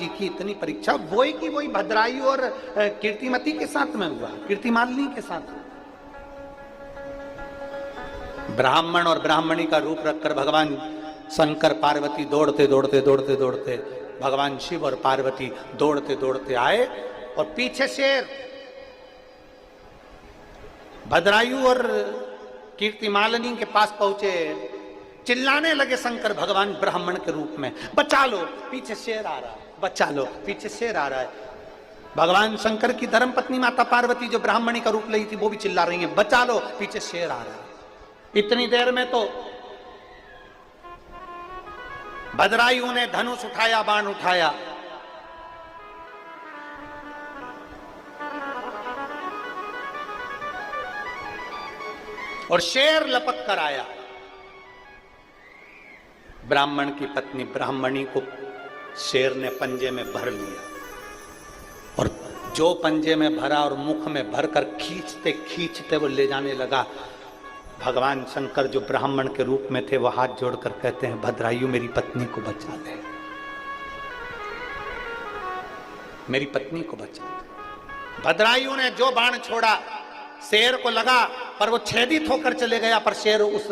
जी की इतनी परीक्षा, वही की वही भद्रायु और कीर्तिमती के साथ में हुआ, कीर्तिमालिनी के साथ हुआ। ब्राह्मण और ब्राह्मणी का रूप रखकर भगवान शंकर पार्वती दौड़ते दौड़ते दौड़ते दौड़ते, भगवान शिव और पार्वती दौड़ते दौड़ते आए और पीछे शेर। भद्रायु और कीर्तिमालिनी के पास पहुंचे, चिल्लाने लगे शंकर भगवान ब्राह्मण के रूप में, बचा लो पीछे शेर आ रहा है, बचा लो पीछे शेर आ रहा है। भगवान शंकर की धर्मपत्नी माता पार्वती जो ब्राह्मणी का रूप ली थी वो भी चिल्ला रही है, बचा लो पीछे शेर आ रहा है। इतनी देर में तो भद्रायु ने धनुष उठाया, बाण उठाया, और शेर लपक कर आया। ब्राह्मण की पत्नी ब्राह्मणी को शेर ने पंजे में भर लिया, और जो पंजे में भरा और मुख में भरकर खींचते खींचते वो ले जाने लगा। भगवान शंकर जो ब्राह्मण के रूप में थे वो हाथ जोड़कर कहते हैं, भद्रायु मेरी पत्नी को बचा ले, मेरी पत्नी को बचा ले। भद्रायु ने जो बाण छोड़ा शेर को लगा, पर वो छेदित होकर चले गया, पर शेर उस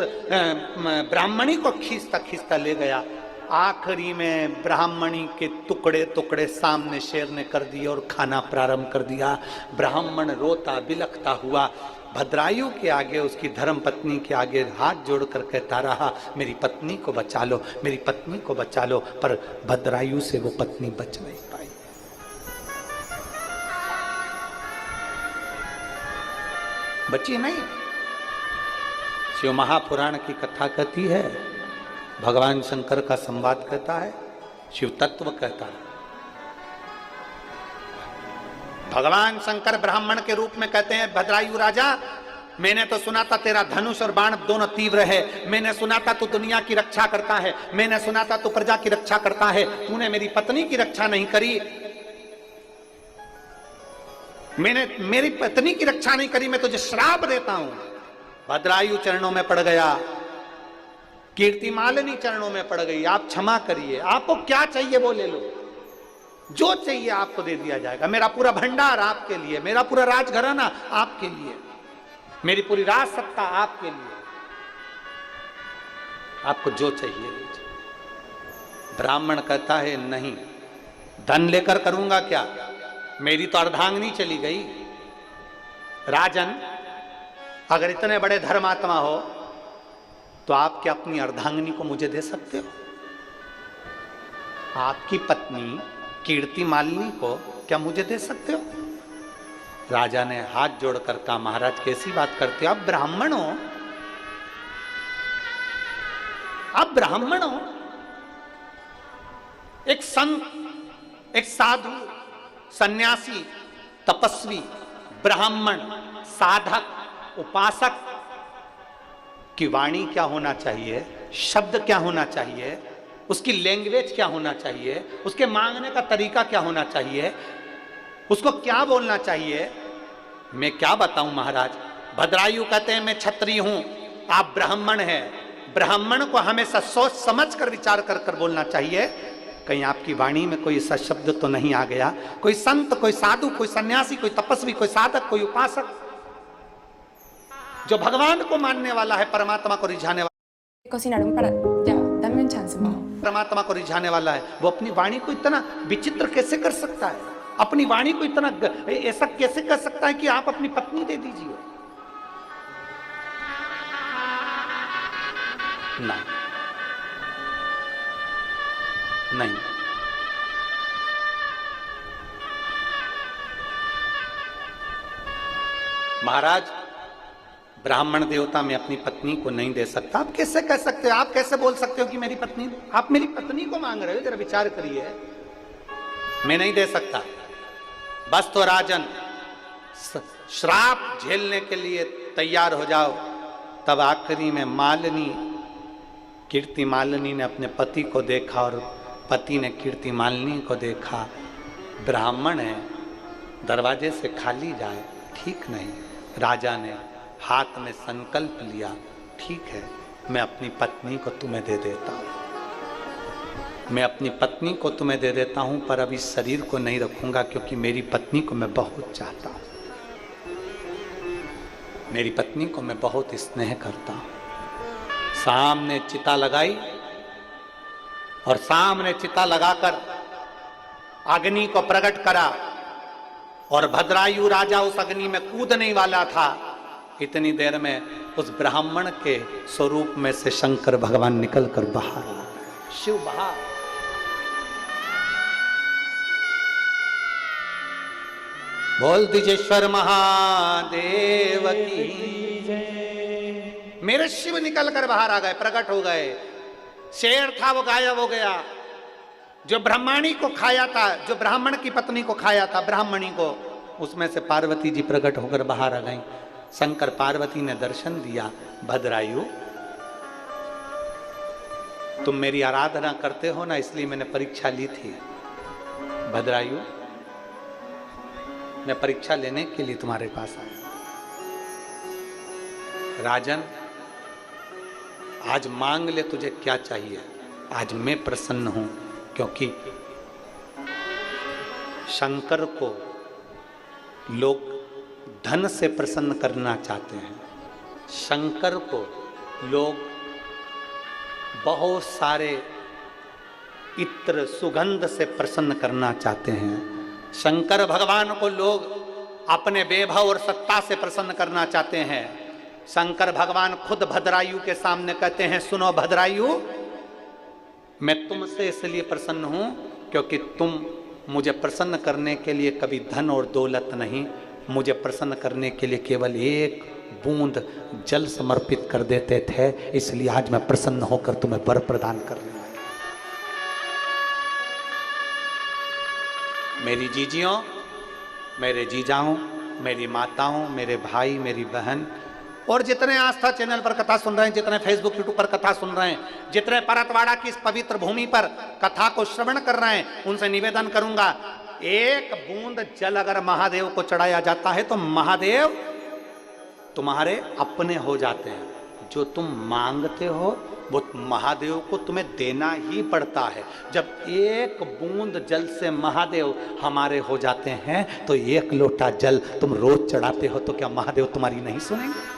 ब्राह्मणी को खींचता खींचता ले गया। आखिरी में ब्राह्मणी के टुकड़े टुकड़े सामने शेर ने कर दिए और खाना प्रारंभ कर दिया। ब्राह्मण रोता बिलखता हुआ भद्रायु के आगे, उसकी धर्म पत्नी के आगे हाथ जोड़कर कहता रहा, मेरी पत्नी को बचा लो, मेरी पत्नी को बचा लो। पर भद्रायु से वो पत्नी बच नहीं पाई। बची नहीं। शिव महापुराण की कथा कहती है, भगवान शंकर का संवाद कहता है, शिव तत्व कहता है। भगवान शंकर ब्राह्मण के रूप में कहते हैं, भद्रायु राजा, मैंने तो सुना था तेरा धनुष और बाण दोनों तीव्र है, मैंने सुना था तू दुनिया की रक्षा करता है, मैंने सुना था तू प्रजा की रक्षा करता है, तूने मेरी पत्नी की रक्षा नहीं करी, मैंने मेरी पत्नी की रक्षा नहीं करी, मैं तुझे श्राप देता हूं। भद्रायु चरणों में पड़ गया, कीर्तिमालिनी चरणों में पड़ गई, आप क्षमा करिए, आपको क्या चाहिए वो ले लो, जो चाहिए आपको दे दिया जाएगा, मेरा पूरा भंडार आपके लिए, मेरा पूरा राजघराना आपके लिए, मेरी पूरी राज सत्ता आपके लिए, आपको जो चाहिए लीजिए। ब्राह्मण कहता है, नहीं, धन लेकर करूंगा क्या, मेरी तो अर्धांगिनी चली गई। राजन, अगर इतने बड़े धर्मात्मा हो तो आप क्या अपनी अर्धांगिनी को मुझे दे सकते हो? आपकी पत्नी कीर्तिमालिनी को क्या मुझे दे सकते हो? राजा ने हाथ जोड़कर कहा, महाराज कैसी बात करते हो, आप ब्राह्मण हो, आप ब्राह्मण हो, एक संत, एक साधु, सन्यासी, तपस्वी, ब्राह्मण, साधक, उपासक की वाणी क्या होना चाहिए, शब्द क्या होना चाहिए, उसकी लैंग्वेज क्या होना चाहिए, उसके मांगने का तरीका क्या होना चाहिए, उसको क्या बोलना चाहिए, मैं क्या बताऊं महाराज। भद्रायु कहते हैं, मैं क्षत्रिय हूं, आप ब्राह्मण हैं, ब्राह्मण को हमेशा सोच समझ कर विचार कर कर बोलना चाहिए। कहीं आपकी वाणी में कोई ऐसा शब्द तो नहीं आ गया, कोई संत, कोई साधु, कोई सन्यासी, कोई तपस्वी, कोई साधक, कोई उपासक जो भगवान को मानने वाला है, परमात्मा को रिझाने वाला, Cocinaron para... Ya, dame un chance, mamá. परमात्मा को रिझाने वाला है, वो अपनी वाणी को इतना विचित्र कैसे कर सकता है, अपनी वाणी को इतना ऐसा कैसे कर सकता है कि आप अपनी पत्नी दे दीजिए? नहीं, नहीं, महाराज, ब्राह्मण देवता में अपनी पत्नी को नहीं दे सकता। आप कैसे कह सकते हो, आप कैसे बोल सकते हो कि मेरी पत्नी, आप मेरी पत्नी को मांग रहे हो? जरा विचार करिए, मैं नहीं दे सकता। बस तो राजन, श्राप झेलने के लिए तैयार हो जाओ। तब आखिरी में मालिनी, कीर्तिमालिनी ने अपने पति को देखा और पति ने कीर्तिमालिनी को देखा। ब्राह्मण है, दरवाजे से खाली जाए, ठीक नहीं। राजा ने हाथ में संकल्प लिया, ठीक है, मैं अपनी पत्नी को तुम्हें दे देता हूं। मैं अपनी पत्नी को तुम्हें दे देता हूं, पर अभी शरीर को नहीं रखूंगा, क्योंकि मेरी पत्नी को मैं बहुत चाहता हूं, मेरी पत्नी को मैं बहुत स्नेह करता हूं। सामने चिता लगाई और सामने चिता लगाकर अग्नि को प्रकट करा, और भद्रायु राजा उस अग्नि में कूदने वाला था। इतनी देर में उस ब्राह्मण के स्वरूप में से शंकर भगवान निकलकर बाहर आ गए। शिव बाहर। बोल द्विजेश्वर महादेव की। मेरे शिव निकलकर बाहर आ गए, प्रकट हो गए। शेर था वो गायब हो गया। जो ब्राह्मणी को खाया था, जो ब्राह्मण की पत्नी को खाया था, ब्राह्मणी को, उसमें से पार्वती जी प्रकट होकर बाहर आ गई। शंकर पार्वती ने दर्शन दिया। भद्रायु, तुम मेरी आराधना करते हो ना, इसलिए मैंने परीक्षा ली थी। भद्रायु, मैं परीक्षा लेने के लिए तुम्हारे पास आया। राजन, आज मांग ले, तुझे क्या चाहिए। आज मैं प्रसन्न हूं, क्योंकि शंकर को लोग धन से प्रसन्न करना चाहते हैं। शंकर को लोग बहुत सारे इत्र सुगंध से प्रसन्न करना चाहते हैं। शंकर भगवान को लोग अपने वैभव और सत्ता से प्रसन्न करना चाहते हैं। शंकर भगवान खुद भद्रायु के सामने कहते हैं, सुनो भद्रायु, मैं तुमसे इसलिए प्रसन्न हूं क्योंकि तुम मुझे प्रसन्न करने के लिए कभी धन और दौलत नहीं, मुझे प्रसन्न करने के लिए केवल एक बूंद जल समर्पित कर देते थे, इसलिए आज मैं प्रसन्न होकर तुम्हें वर प्रदान करने लगा। मेरी जीजियों, मेरे जीजाओं, मेरी माताओं, मेरे भाई, मेरी बहन, और जितने आस्था चैनल पर कथा सुन रहे हैं, जितने फेसबुक यूट्यूब पर कथा सुन रहे हैं, जितने परतवाड़ा की इस पवित्र भूमि पर कथा को श्रवण कर रहे हैं, उनसे निवेदन करूंगा, एक बूंद जल अगर महादेव को चढ़ाया जाता है तो महादेव तुम्हारे अपने हो जाते हैं। जो तुम मांगते हो वो महादेव को तुम्हें देना ही पड़ता है। जब एक बूंद जल से महादेव हमारे हो जाते हैं, तो एक लोटा जल तुम रोज चढ़ाते हो, तो क्या महादेव तुम्हारी नहीं सुनेंगे?